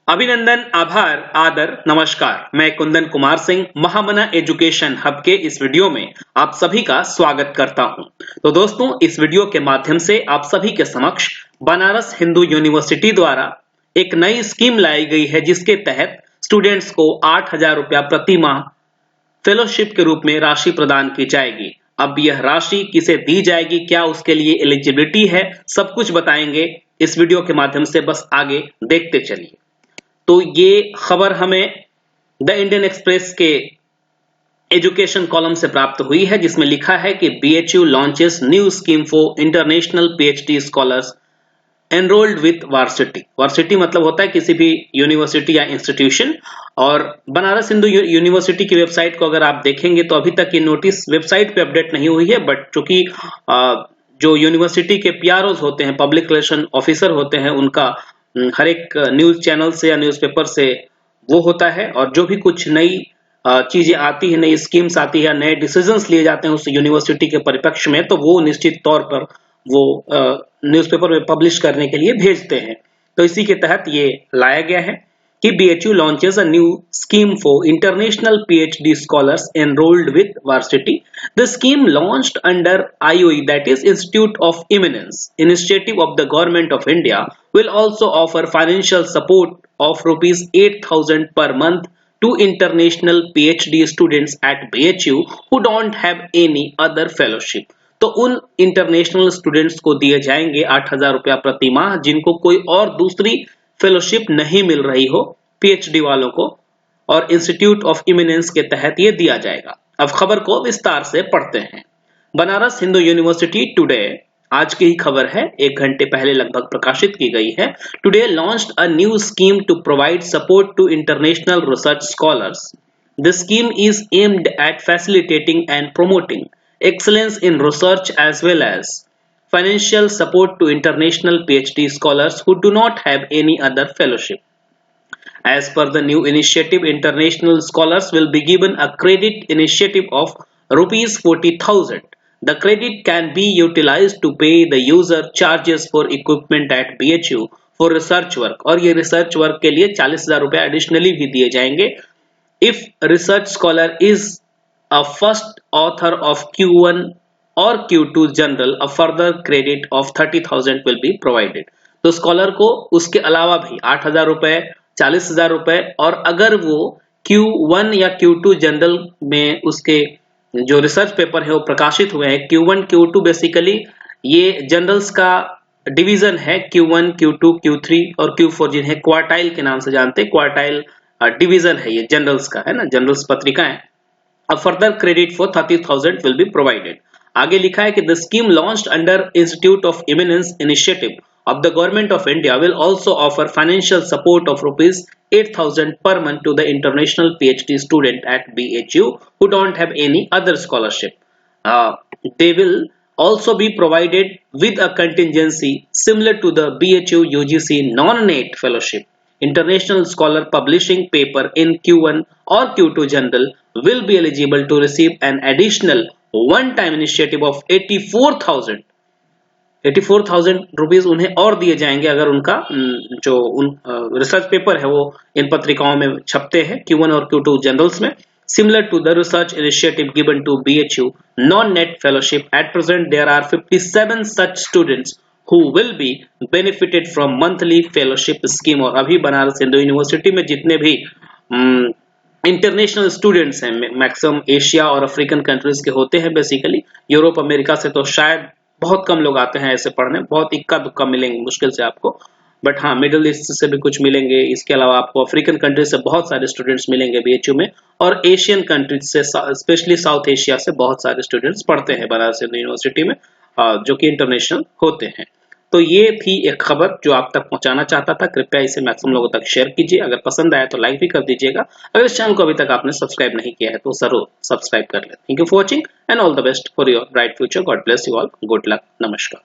अभिनंदन, आभार, आदर, नमस्कार। मैं कुंदन कुमार सिंह महामना एजुकेशन हब के इस वीडियो में आप सभी का स्वागत करता हूं। तो दोस्तों, इस वीडियो के माध्यम से आप सभी के समक्ष बनारस हिंदू यूनिवर्सिटी द्वारा एक नई स्कीम लाई गई है, जिसके तहत स्टूडेंट्स को 8,000 रुपया प्रति माह फेलोशिप के रूप में राशि प्रदान की जाएगी। अब यह राशि किसे दी जाएगी, क्या उसके लिए एलिजिबिलिटी है, सब कुछ बताएंगे इस वीडियो के माध्यम से। बस आगे देखते चलिए। तो ये खबर हमें द इंडियन एक्सप्रेस के एजुकेशन कॉलम से प्राप्त हुई है, जिसमें लिखा है कि BHU launches new scheme for international PhD scholars enrolled with varsity. Varsity मतलब होता है किसी भी यूनिवर्सिटी या इंस्टीट्यूशन। और बनारस हिंदू यूनिवर्सिटी की वेबसाइट को अगर आप देखेंगे तो अभी तक ये नोटिस वेबसाइट पे अपडेट नहीं हुई है, बट चूंकि जो यूनिवर्सिटी के PROs होते हैं, पब्लिक रिलेशन ऑफिसर होते हैं, उनका हर एक न्यूज चैनल से या न्यूज़पेपर से वो होता है, और जो भी कुछ नई चीजें आती है, नई स्कीम्स आती है, नए डिसीजंस लिए जाते हैं उस यूनिवर्सिटी के परिप्रेक्ष्य में, तो वो निश्चित तौर पर वो न्यूज़पेपर में पब्लिश करने के लिए भेजते हैं। तो इसी के तहत ये लाया गया है कि BHU launches a new scheme for international PhD scholars enrolled with varsity. The scheme launched under IOE, that is Institute of Eminence, initiative of the Government of India, will also offer financial support of rupees 8,000 per month to international PhD students at BHU who don't have any other fellowship. तो उन international students को दिए जाएंगे 8,000 रुपया प्रति माह, जिनको कोई और दूसरी फेलोशिप नहीं मिल रही हो, PhD वालों को, और इंस्टीट्यूट ऑफ इमिनेंस के तहत ये दिया जाएगा। अब खबर को विस्तार से पढ़ते हैं। बनारस हिंदू यूनिवर्सिटी टुडे, आज की ही खबर है, 1 घंटे पहले लगभग प्रकाशित की गई है। Today launched a new scheme to provide support to international research scholars. The scheme is aimed at facilitating and promoting excellence in research as well as financial support to international PhD scholars who do not have any other fellowship. As per the new initiative, international scholars will be given a credit initiative of rupees 40,000. The credit can be utilized to pay the user charges for equipment at BHU for research work. और ये research work के लिए 40,000 रुपए additionally भी दिए जाएंगे। If research scholar is a first author of Q1 or Q2 general, a further credit of 30,000 will be provided. तो scholar को उसके अलावा भी 8,000 रुपए, 40,000 रुपए, और अगर वो Q1 या Q2 जनरल में उसके जो रिसर्च पेपर है वो प्रकाशित हुए हैं, Q1 Q2 बेसिकली ये जनरल्स का डिवीजन है, Q1 Q2 Q3 और Q4, जिन्हें क्वार्टाइल के नाम से जानते हैं। क्वार्टाइल डिवीजन है ये जनरल्स का, है ना, जनरल्स पत्रिकाएं। A further credit for 30,000 will be provided. आगे लिखा है कि the scheme launched under Institute of Eminence initiative of the Government of India will also offer financial support of rupees 8,000 per month to the international PhD student at BHU who don't have any other scholarship. They will also be provided with a contingency similar to the BHU UGC non-NET fellowship. International scholar publishing paper in Q1 or Q2 general will be eligible to receive an additional one-time initiative of 84,000 rupees उन्हें और दिए जाएंगे अगर उनका जो research paper है वो इन पत्रिकाओं में छपते हैं, Q1 और Q2 जनरल्स में। Similar to the research initiative given to BHU non-NET fellowship, at present there are 57 such students who will be benefited from monthly fellowship scheme। और अभी बनारस हिंदू यूनिवर्सिटी में जितने भी इंटरनेशनल स्टूडेंट्स हैं, मैक्सिमम एशिया और African countries के होते हैं, बेसिकली यूरोप अमेरिका से तो शायद बहुत कम लोग आते हैं ऐसे पढ़ने, बहुत इक्का दुक्का मिलेंगे मुश्किल से आपको, बट हाँ मिडिल ईस्ट से भी कुछ मिलेंगे। इसके अलावा आपको अफ्रीकन कंट्रीज से बहुत सारे स्टूडेंट्स मिलेंगे BHU में, और एशियन कंट्रीज से, स्पेशली साउथ एशिया से बहुत सारे स्टूडेंट्स पढ़ते हैं बनारस हिंदू यूनिवर्सिटी में, जो कि इंटरनेशनल होते हैं। तो ये थी एक खबर जो आप तक पहुंचाना चाहता था। कृपया इसे मैक्सिमम लोगों तक शेयर कीजिए। अगर पसंद आया तो लाइक भी कर दीजिएगा। अगर इस चैनल को अभी तक आपने सब्सक्राइब नहीं किया है तो जरूर सब्सक्राइब कर लें। Thank you for watching and all the best for your bright future. God bless you all. Good luck. नमस्कार।